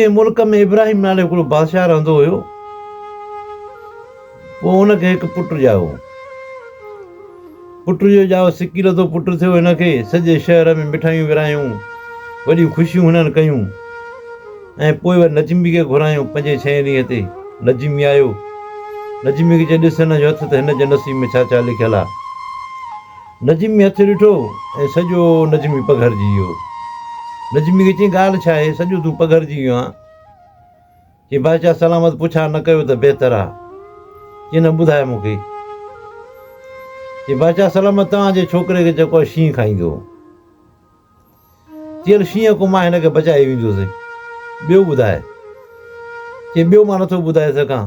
मुल्क में इब्राहिम नाले हिकिड़ो बादशाह रहंदो हुयो। पोइ हुनखे हिकु पुटु ॼाओ। पुट जो ॼाओ सिकीरतो पुटु थियो। हिनखे सॼे शहर में मिठाइयूं विरायूं, वॾियूं ख़ुशियूं हुननि कयूं। ऐं पोइ वरी नजमी खे घुरायूं 5-6 ॾींहं ते। नजमी आयो। नजमी खे चई ॾिस हिन जो हथु त हिन जे नसीब में छा छा लिखियलु आहे। नजमी हथु ॾिठो ऐं सॼो नजमी पघरजी वियो। नजमी खे चई ॻाल्हि छा आहे, सॼो तूं पघरजी वियो आहे। चई बादशाह सलामत, पुछा न कयो त बहितर आहे। चई न ॿुधाए मूंखे। चई बादशाह सलामत, तव्हांजे छोकिरे खे जेको शींहं खाईंदो। चई हल शींहं को मां हिनखे बचाए वेंदुसि। ॿियो ॿुधाए। चई ॿियो मां नथो ॿुधाए सघां।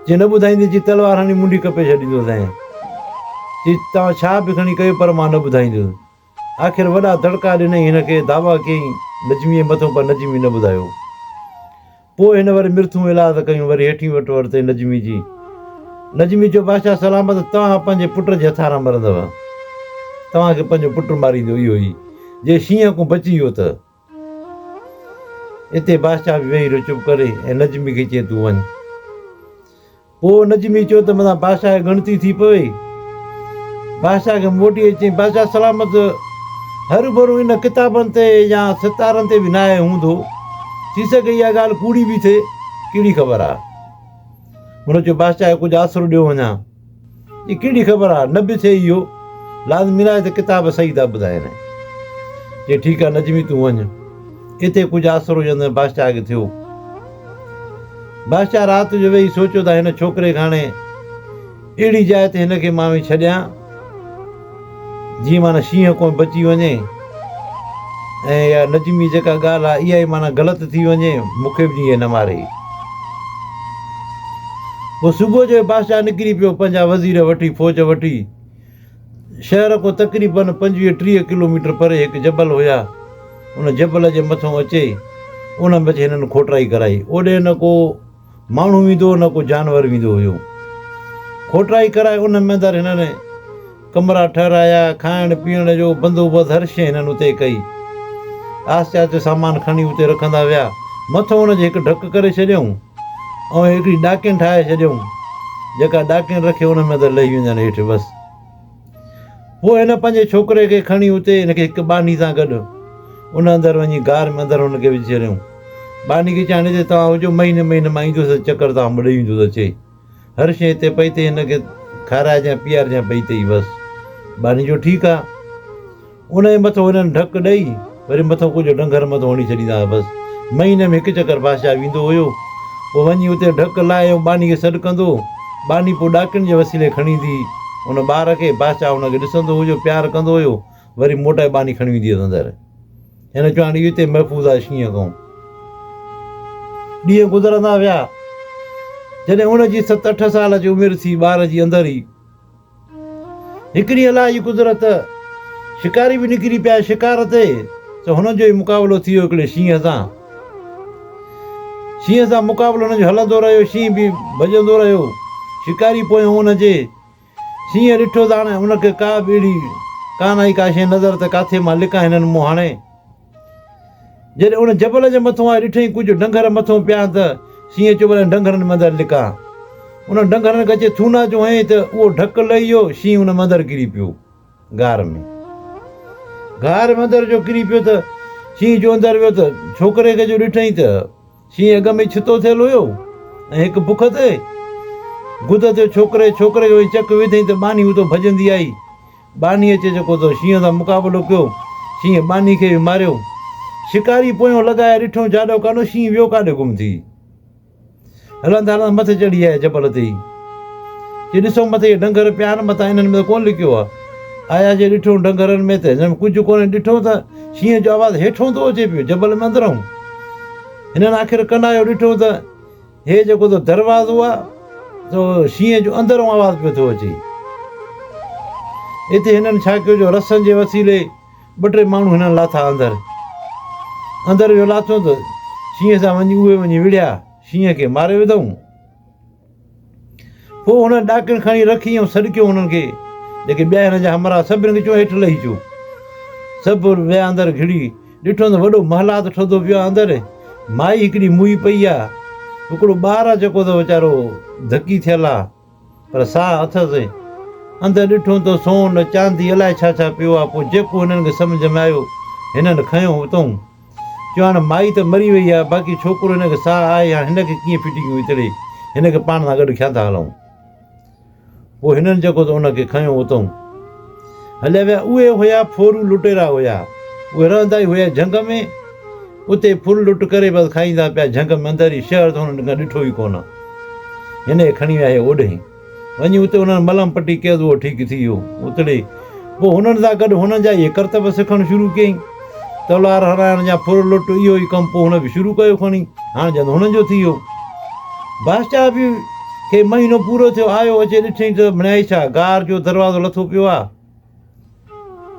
चई न ॿुधाईंदी, चई तलवार हणी मुंडी कपे छॾींदुसि। चई तव्हां छा बि खणी कयो पर मां न ॿुधाईंदुसि। आख़िर वॾा दड़का ॾिनई हिनखे, दावा कयईं नजमीअ मथां, पर नजमी न ॿुधायो। पोइ हिन वरी मिर्थूं इलाज कयूं, वरी हेठि वटि वरितई नजमी जी। नजमी चयो बादशाह सलामत, तव्हां पंहिंजे पुट जे हथारां मरंदव। तव्हांखे पंहिंजो पुटु मारींदो इहो ई, जे शींहं को बची वियो त। हिते बादशाह बि वेही रहियो चुप करे ऐं नजमी खे चई तूं वञ। पोइ नजमी चयो त मथां बादशाह खे ॻणती थी पवे। बादशाह खे मोटी अची बादशाह सलामत, हर भरू इन किताबनि ते या सितारनि ते बि न आहे हूंदो। थी सघे इहा ॻाल्हि कूड़ी बि थिए, कहिड़ी ख़बर आहे। हुन चयो बादशाह कुझु आसिरो ॾियो वञा। ही कहिड़ी ख़बर आहे, न बि थिए इहो, लाज़मी आहे त किताब सही था ॿुधाइनि। चई ठीकु आहे नजमी तूं वञ। हिते कुझु आसिरो ॼणु बादशाह खे थियो। बादशाह राति जो वेही सोचियो त हिन छोकिरे खे हाणे अहिड़ी जाइ ते हिनखे मां छॾियां जीअं माना शींहं को बची वञे, ऐं इहा नजमी जेका ॻाल्हि आहे इहा ई माना ग़लति थी वञे, मूंखे बि ईअं न मारे। पोइ सुबुह जो बादशाह निकिरी पियो पंहिंजा वज़ीर वठी, फ़ौज वठी। शहर को तक़रीबन 25-30 किलोमीटर परे हिकु जबल हुया। उन जबल जे मथां अचे, उन में हिननि खोटराई कराई। ओॾे न को माण्हू वेंदो, न को जानवर वेंदो हुयो। खोटराई कराए उन में अंदरि हिननि कमरा ठहिराया, खाइण पीअण जो बंदोबस्तु हर शइ हिननि उते कई। आस्ते आस्ते सामान खणी उते रखंदा विया। मथां हुनजे हिकु ढक करे छॾियऊं ऐं हिकिड़ी ॾाकिन ठाहे छॾियऊं, जेका ॾाकिन रखे उन में अंदरि लही वञनि हेठि बसि। पोइ हिन पंहिंजे छोकिरे खे खणी उते हिनखे हिकु बानी सां गॾु उन अंदरि वञी गार में अंदरि हुनखे विझी छॾियऊं। बानी खे चवण हिते तव्हां हुजो, महीने महीने मां ईंदुसि, चकर तव्हां ॾेई वेंदुसि अचे। हर शइ हिते पई अथई, हिनखे खाराइजांइ पीआरिजांइ पई अथई बसि। बानी जो ठीकु आहे। उन जे मथां हिननि ढक ॾेई वरी मथां कुझु डंगर मथां हणी छॾींदा हुआ बसि। महीने में हिकु चकर बादशाह वेंदो हुयो। पोइ वञी उते ढक लाहे ऐं बानी खे सॾु कंदो। बानी पोइ ॾाकिनि जे वसीले खणी ईंदी उन ॿार खे। बादशाह हुनखे ॾिसंदो हुयो, प्यारु कंदो हुयो, वरी मोटाए बानी खणी वेंदी हुअसि अंदरि। हिन चयो हाणे हिते महफ़ूज़ आहे शींहं खां। ॾींहं गुज़रंदा विया। जॾहिं उनजी 7-8 साल जी उमिरि थी, ॿार जी अंदरि ई हिकिड़ी अलाह जी कुदरत, शिकारी बि निकिरी पिया शिकार ते। त हुनजो ई मुक़ाबिलो थी वियो हिकिड़े शींहं सां। शींहं सां मुक़ाबिलो हुनजो हलंदो रहियो, शींहं बि भॼंदो रहियो। शिकारी पोयां हुनजे शींहं ॾिठो त हाणे हुनखे का बि अहिड़ी कान आई का शइ नज़र त काथे मां लिकां हिननि मूं हाणे। जॾहिं उन जबल जे मथां आहे ॾिठई कुझु डंगर मथां पिया त शींहं चयो भले डंगरनि में अंदरि लिकां। उन डंगरनि खे अचे थूना जो हईं त उहो ढक लही वियो, शींहं हुन में अंदरि किरी पियो गार में। गार में अंदरि जो किरी पियो त शींहं जो अंदरि वियो त छोकिरे खे जो ॾिठई त शींहं अॻ में छितो थियल हुयो ऐं हिकु बुख ते गुद ते छोकिरे खे चक विधई त बानी उतो भॼंदी आई। बानी अचे जेको त शींहं सां मुक़ाबिलो कयो, शींहं बानी खे बि मारियो। शिकारी पोयों लॻाए ॾिठो जाॾो कानो, शींहं वियो काॾे गुम थी। हलंदा हलंदा मथे चढ़ी आया जबल ते ई। चई ॾिसो मथे इहे डंगर पिया आहिनि, मथां इन्हनि में त कोन लिखियो आहे। आया जे ॾिठो डंगरनि में त हिन में कुझु कोन्हे। ॾिठो त शींहं जो आवाज़ु हेठों थो अचे पियो जबल में अंदरूं। हिननि आख़िर कनायो ॾिठो त हे जेको त दरवाज़ो आहे त शींहं जो अंदरूं आवाज़ु पियो थो अचे। हिते हिननि छा कयो जो रसनि जे वसीले 2-3 माण्हू हिननि लाथा अंदरि वियो लाथो त शींहं सां उहे वञी विड़िया, शींहं खे मारे विधऊं। पोइ हुन ॾाकिण खणी रखी ऐं सॾकियो हुननि खे, जेके ॿिया हिन जा हमरा सभिनी खे चयो हेठि लही अचो। सभु विया अंदरि घिड़ी ॾिठो त वॾो महलात ठहंदो पियो आहे अंदरि। माई हिकिड़ी मुई पई आहे, हिकिड़ो ॿारु आहे जेको त वीचारो धकी थियल आहे पर साह अथसि। अंदरि ॾिठो त सोन चांदी अलाए छा छा पियो आहे। पोइ जेको हिननि खे सम्झ में आयो हिननि खयो हुतऊं। चयो हाणे माई त मरी वई आहे, बाक़ी छोकिरो हिनखे साह आहे, हाणे हिनखे कीअं फिटिंग वितरे, हिनखे पाण सां गॾु खयां था हलूं। पोइ हिननि जेको त उनखे खयो हुतऊं। हलिया विया। उहे हुया फोरू लुटेरा हुया, उहे रहंदा ई हुया झंग में। उते फुल लुट करे बसि खाईंदा पिया झंग में। अंदरि ई शहर त हुननि खां ॾिठो ई कोन। हिन खणी विया इहे ओॾे वञी, उते हुननि मलम पटी कयो, उहो ठीकु थी वियो उतरे। पोइ हुननि सां गॾु हुननि जा इहे करतब सिखणु शुरू कयईं, तलवार हराइण जा, फुर लुट, इहो ई कमु। पोइ हुन बि शुरू कयो खणी, हाणे जन हुननि जो थी वियो। बादशाह बि खे महीनो पूरो थियो, आयो अचे ॾिठईं त मिड़ाई छा, गार जो दरवाज़ो लथो पियो आहे।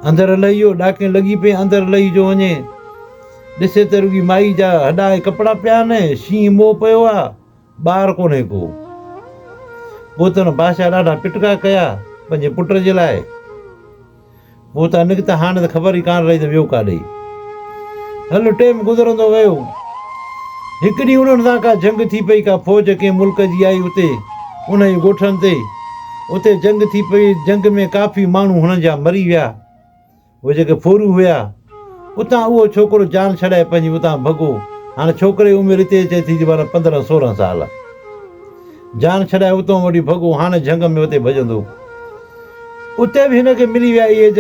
अंदरि लही वियो, ॾाके लॻी पई, अंदरि लही जो वञे, ॾिसे त रुॻी माई जा हॾा ऐं कपिड़ा पिया आहिनि, शींहं मोह पियो आहे, ॿारु कोन्हे को। पोइ त हुन बादशाह ॾाढा पिटका कया पंहिंजे पुट जे लाइ। पोइ त निकिता, हाणे त ख़बर ई कान रही त वियो काॾे। हल टाइम गुज़रंदो वियो। हिकु ॾींहुं उन्हनि सां का जंग थी पई, का फ़ौज कंहिं मुल्क जी आई उते उन जी ॻोठनि ते। उते जंग थी पई, जंग में काफ़ी माण्हू हुननि जा मरी विया, उहे जेके फोरू हुया। उतां उहो छोकिरो जान छॾाए पंहिंजी उतां भॻो। हाणे छोकिरे जी उमिरि हिते अचे थी माना 15-16 साल। जान छॾाए उतां वठी भॻो, हाणे जंग में उते भॼंदो। उते बि हिनखे मिली विया इहे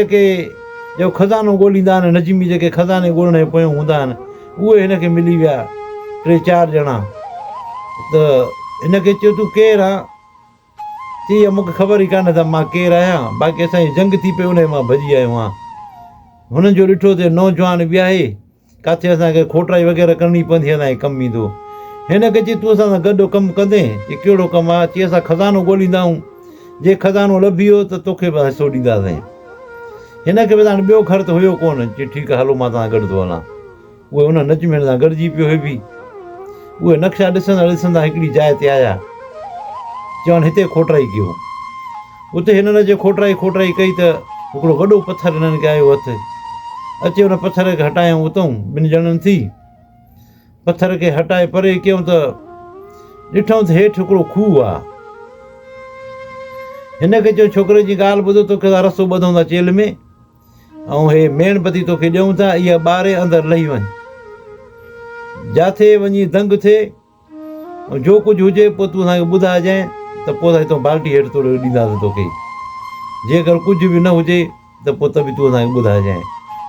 जो खज़ानो ॻोल्हींदा आहिनि, नजमी जेके खज़ाने ॻोल्हण जे पोयूं हूंदा आहिनि, उहे हिनखे मिली विया 3-4 ॼणा। त हिनखे चयो तूं केरु आहे? चई मूंखे ख़बर ई कान्हे त मां केरु आहियां, बाक़ी असांजी जंग थी पई, उन मां भॼी आयो आहियां। हुननि जो ॾिठो त नौजवान वियाहे, किथे असांखे खोटाई वग़ैरह करणी पवंदी, असांखे कमु ईंदो। हिनखे चई तूं असां सां गॾु कमु कंदे? चई कहिड़ो कमु आहे? चई असां खज़ानो ॻोल्हींदा आहियूं, जे खज़ानो लभी वियो त तोखे बि हिसो ॾींदासीं। हिनखे बि हाणे ॿियो घर त हुयो कोन। चई ठीकु आहे, हलो मां तव्हां गॾु थो हलां। उहे हुन नजमियुनि सां गॾिजी पियो। हे बि उहे नक्शा ॾिसंदा ॾिसंदा हिकिड़ी जाइ ते आया, चवनि हिते खोटाई कयो। उते हिननि जे खोटाई कई त हिकिड़ो वॾो पथर हिननि खे आयो हथु। अचे हुन पथर खे हटायूं उतां, 2 ॼणनि थी पथर खे हटाए परे कयूं त ॾिठूं त हेठि हिकिड़ो खूह आहे। हिनखे चयो छोकिरे जी ॻाल्हि ॿुधो, तोखे रस्तो ॿधूं था चेल में, ऐं हे मेणबती तोखे ॾियूं था, इहा ॿारे अंदरि लही वञ। जिथे वञी दंग थिए ऐं जो कुझु हुजे पोइ तूं असांखे ॿुधाइजांइ, त पोइ असां हितां बाल्टी हेठि थोरो ॾींदासीं तोखे। जेकर कुझु बि न हुजे त पोइ त बि तूं असांखे ॿुधाइजांइ।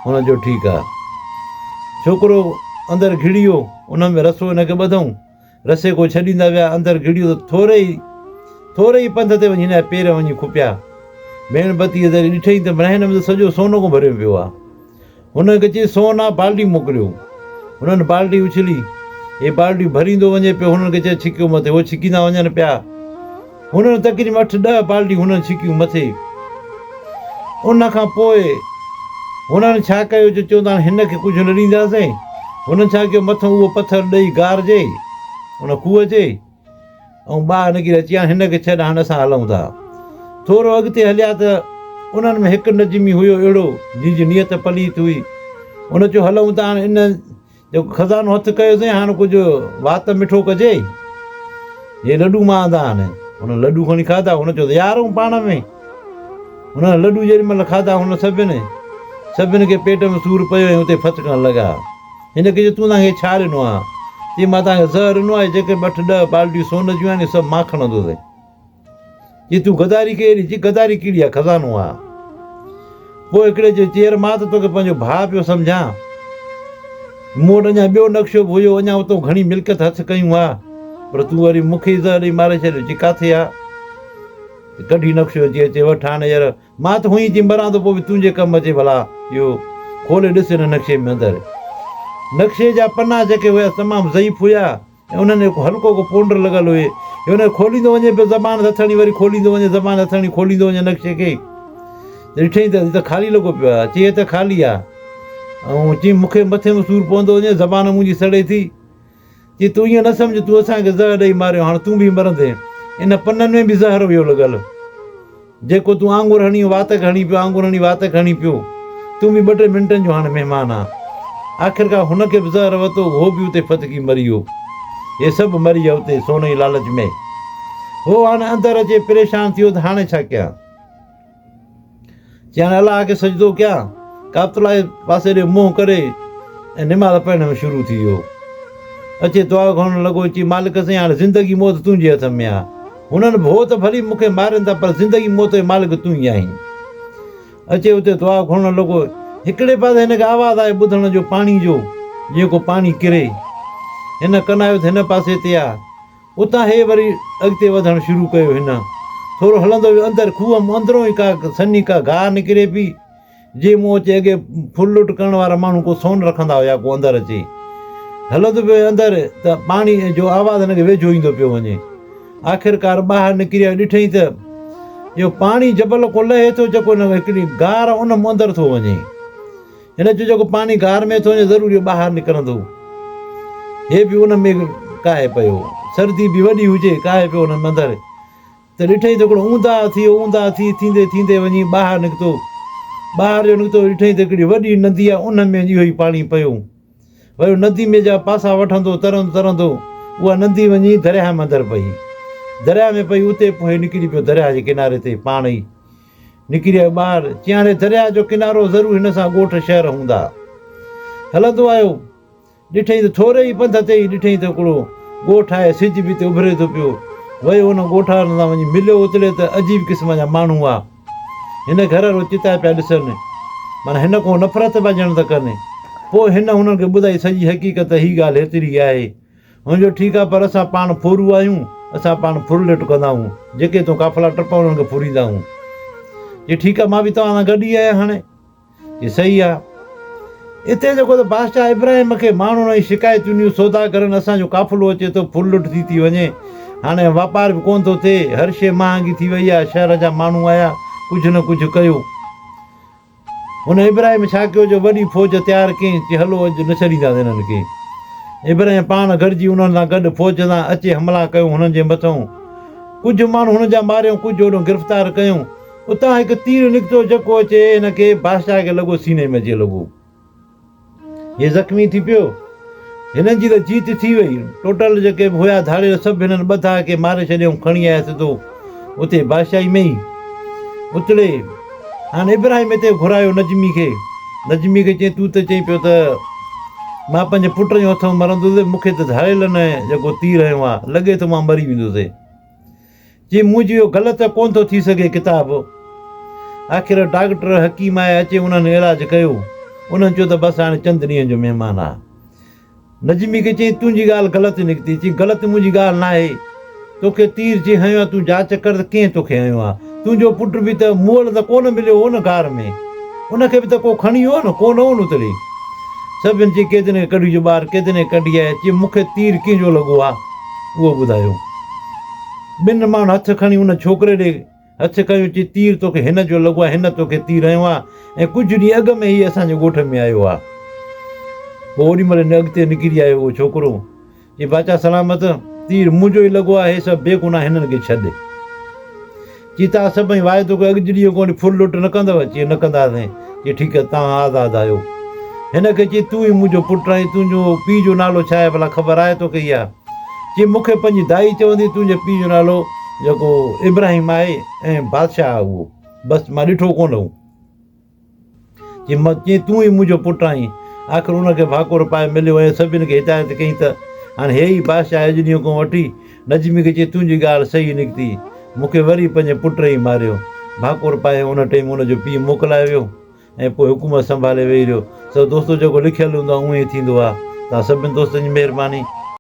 हुन जो ठीकु आहे। छोकिरो अंदरि घिड़ी वियो, उन में रसो हिनखे ॿधऊं, रसे को छॾींदा विया, अंदरि घिड़ी वियो त थोरे ई पंध ते वञी हिन जा पेर वञी खुपिया। मेणबतीअ ज़रिए ॾिठईं त हिन में त सॼो सोनो को भरियो पियो आहे। हुनखे चई सोन आहे, बाल्टी मोकिलियो। हुननि बाल्टी उछली, हे बाल्टी भरींदो वञे पियो। हुननि खे चए छिकियो मथे, उहो छिकींदा वञनि पिया। हुननि तक़रीबन 8-10 बाल्टियूं हुननि छिकियूं मथे। उन खां पोइ हुननि छा कयो, जो चवंदा हिनखे कुझु न ॾींदासीं। हुननि छा कयो, मथां उहो पथर ॾेई गारिजे उन खूह जे, ऐं ॿाहिरि निकिरी अची हाणे हिनखे छॾ, हाणे असां हलूं था। थोरो अॻिते हलिया त उन्हनि में हिकु नजमी हुयो अहिड़ो जंहिंजी नियत पलीत हुई। उन चयो हलूं था, हाणे इन जो खज़ानो हथु कयोसीं, हाणे कुझु वात मिठो कजे। हे लॾूं मां आंदा आहिनि। हुन लॾूं खणी खाधा। हुन चयो त यार पाण में। हुन लॾूं जेॾी महिल खाधा, हुन सभिनि खे पेट में सूरु पियो ऐं उते फचकण लॻा। हिनखे चयो तूं तव्हांखे छा ॾिनो आहे? चई मां तव्हांखे ज़हर ॾिनो आहे, जेके 8-10 बाल्टियूं सोन जूं आहिनि सभु मां खणंदोसीं। चई तूं गदारी कहिड़ी? चई गदारी कहिड़ी आहे, खज़ानो आहे। पोइ हिकिड़े चयो चेर मां त तोखे पंहिंजो भाउ पियो सम्झां, मूं वटि अञा ॿियो नक्शो बि हुयो, अञा उतां घणी मिल्कियत हथु कयूं हा, पर तूं वरी मूंखे ई ज़हर ॾेई मारे छॾियो। चई किथे आहे? कढी नक्शो अचे वठि। हाणे यार मां त हुई थी मरां त पोइ बि तुंहिंजे कमु अचे भला। इहो खोले ॾिस हिन नक्शे में। अंदरि नक्शे जा पना जेके हुया तमामु ज़ईफ़ हुया ऐं उन्हनि हल्को को पोंडर लॻल हुए। हुन खोलींदो वञे पियो ज़बान हथणी, वरी खोलींदो वञे ज़बान हथणी, खोलींदो वञे नक्शे खे। ॾिठईं त ख़ाली लॻो पियो आहे। चई त ख़ाली आहे। ऐं चई मूंखे मथे में सूरु पवंदो वञे, ज़बान मुंहिंजी सड़े थी। चई तूं ईअं न सम्झ, तूं असांखे ज़हर ॾेई मारियो, हाणे तूं बि मरंदे। इन पननि में बि ज़हर हुयो लॻल। जेको तूं आंगुर हणी वात हणी पियो, आंगुर हणी वात हणी पियो, तूं बि 2-3 मिंटनि जो हाणे महिमान आहे। आख़िरकार हुनखे बि ज़हर वरितो, उहो बि उते फतकी मरी वियो। हे सभु मरी विया उते सोन जी लालच में। हो हाणे अंदरि अचे परेशान थियो त हाणे छा कयां? चई हाणे अलाह खे सजदो कयां। काबतुल्लाह जे पासे ॾे मुंहुं करे ऐं निमाज़ पढ़ण में शुरू थी वियो। अचे दुआ करणु लॻो, चई मालिक साईं हाणे ज़िंदगी मौत तुंहिंजे हथ में आहे। हुननि भो त भली मूंखे मारनि था, पर ज़िंदगी मौत जो मालिक तूं ई आहीं। अचे उते दुआ करणु लॻो। हिकिड़े पासे हिनखे आवाज़ु आहे ॿुधण जो पाणी जो, जीअं को पाणी किरे। हिन कनायो त हिन पासे ते आहे। उतां हे वरी अॻिते वधणु शुरू कयो। हिन थोरो हलंदो वियो अंदरि, खूह मां अंदरों ई का सन्ही का गाह निकिरे पई। जे मूं अचे अॻे फुल लुट करण वारा माण्हू को सोन रखंदा हुया, को अंदरि अचे। हलंदो पियो अंदरि त पाणी जो आवाज़ु हिनखे वेझो ईंदो पियो वञे। आख़िरकार ॿाहिरि निकिरी आयो, ॾिठईं त इहो पाणी जबल को लहे थो, जेको हिन हिकिड़ी गार उन मां अंदरि थो वञे। हिन चयो जेको पाणी गार में थो वञे ज़रूरी ॿाहिरि निकिरंदो। हे बि उन में काहे पियो, सर्दी बि वॾी हुजे, काहे पियो हुन में अंदरि। त ॾिठईं त हिकिड़ो ऊंधा थींदे थींदे वञी ॿाहिरि निकितो। ॿाहिरि जो निकितो, ॾिठईं त हिकिड़ी वॾी नदी आहे, उन में इहो ई पाणी पियो। वरी नदी में जा पासा वठंदो तरंदो तरंदो उहा नदी वञी दरिया में अंदरि पई। दरिया में पई, उते पोइ निकिरी पियो दरिया जे किनारे ते, पाण ई निकिरी आयो ॿाहिरि। चई हाणे दरिया जो किनारो ज़रूरु हिन सां ॻोठ शहर हूंदा। हलंदो आयो, ॾिठईं त थोरे ई पंध ते ई ॾिठईं त हिकिड़ो ॻोठ आहे, सिज बि हिते उभरे थो पियो। वियो हुन ॻोठ वारनि सां वञी मिलियो। उतले त अजीब क़िस्म जा माण्हू हुआ। हिन घर जो चिता पिया ॾिसनि, माना हिन खां नफ़रत पिया ॼण त कनि। पोइ हिन हुननि खे ॿुधाई सॼी हक़ीक़त, हीअ ॻाल्हि हेतिरी आहे। हुनजो ठीकु आहे, पर असां पाण फुरू आहियूं, असां पाण फुरलेट कंदा आहियूं, जेके तूं काफ़िला टपा हुननि खे फुरींदा आहियूं। चई ठीकु आहे, मां बि तव्हां सां गॾु ई आहियां हाणे। चई सही आहे। हिते जेको त बादशाह इब्राहिम खे माण्हुनि जी शिकायतूं ॾिनियूं, सौदा करनि, असांजो काफ़िलो अचे थो, फुल लुट थी वञे, हाणे वापार बि कोन थो थिए, हर शइ महांगी थी वई आहे, शहर जा माण्हू आया, कुझु न कुझु कयो। हुन इब्राहिम छा कयो, जो वॾी फ़ौज तयारु कयईं। चई हलो अॼु न छॾींदासीं हिननि खे। इब्राहिम पाण गॾिजी उन्हनि सां गॾु फ़ौज सां अचे, हमला कयूं हुननि जे मथां। कुझु माण्हू हुन जा मारियूं, कुझु होॾो गिरफ़्तार कयूं। उतां हिकु तीर निकितो, जेको अचे हिनखे बादशाह खे लॻो सीने में अचे लॻो। हे ज़ख़्मी थी पियो। हिननि जी त जीत थी वई। टोटल जेके बि हुया धाड़ियल सभु हिननि ॿधा खे मारे छॾियऊं, खणी आया सिधो उते बादशाही में ई उतरे। हाणे इब्राहिम हिते घुरायो नजमी खे। नजमी खे चई तूं त चई पियो त मां पंहिंजे पुट जे हथों मरंदुसि, मूंखे त धाड़ियल न जेको तीर हयो आहे, लॻे थो मां मरी वेंदुसि। चई मुंहिंजी इहो ग़लति कोन थो थी सघे किताबु। आख़िर डॉक्टर हकीम आया, अचे उन्हनि इलाजु कयो। उन्हनि चयो त बसि हाणे चंद ॾींहंनि जो महिमान आहे। नजमी खे चई तुंहिंजी ॻाल्हि ग़लति निकिती। चई ग़लति मुंहिंजी ॻाल्हि न आहे, तोखे तीर जे हयो आहे, तूं जांच कर त कीअं तोखे हयो आहे। तुंहिंजो पुटु बि त मुअल त कोन मिलियो हो न गार में, उनखे बि त को खणी वियो न, कोन हो न उतरे। सभिनि चई केतिरे कढी जो ॿार, केतिरे कढी आहे। चई मूंखे तीर कंहिंजो लॻो आहे, उहो ॿुधायो। ॿिनि माण्हुनि हथु खणी उन छोकिरे ॾे हथु कयो। चई तीर तोखे हिन जो लॻो आहे, हिन तोखे तीर हयो आहे, ऐं कुझु ॾींहं अॻु में हीअ असांजे ॻोठ में आयो आहे। पोइ ओॾी महिल अॻिते निकिरी आयो उहो छोकिरो। चई बादशाह सलामत, तीर मुंहिंजो ई लॻो आहे, हे सभु बेगुनाह हिननि खे छॾ। चई तव्हां सभई वाइदो कयो, अॻु ॾींहुं कोन फुल लुट न कंदव। चई न कंदासीं। चई ठीकु आहे, तव्हां आज़ादु आहियो। हिन खे चई तूं ई मुंहिंजो पुटु आहीं, तुंहिंजो पीउ जो नालो छा आहे भला, ख़बर आहे तोखे इहा? चई मूंखे पंहिंजी दाई चवंदी तुंहिंजे पीउ जो नालो जेको इब्राहिम आहे ऐं बादशाह आहे उहो, बसि मां ॾिठो कोन हो। चई तूं ई मुंहिंजो पुटु आहीं। आख़िर उनखे भाकुर पाए मिलियो ऐं सभिनि खे हिदायत कई त हाणे हे ई बादशाह अॼु ॾींहं खां वठी। नजमी खे चई तुंहिंजी ॻाल्हि सही निकिती, मूंखे वरी पंहिंजे पुट ई मारियो। भाकुर पाए उन टाइम उनजो पीउ मोकिलायो वियो ऐं पोइ हुकूमत संभाले वेही रहियो। सभु दोस्तो जेको लिखियलु हूंदो आहे उअं ई थींदो आहे। तव्हां सभिनि दोस्तनि जी महिरबानी।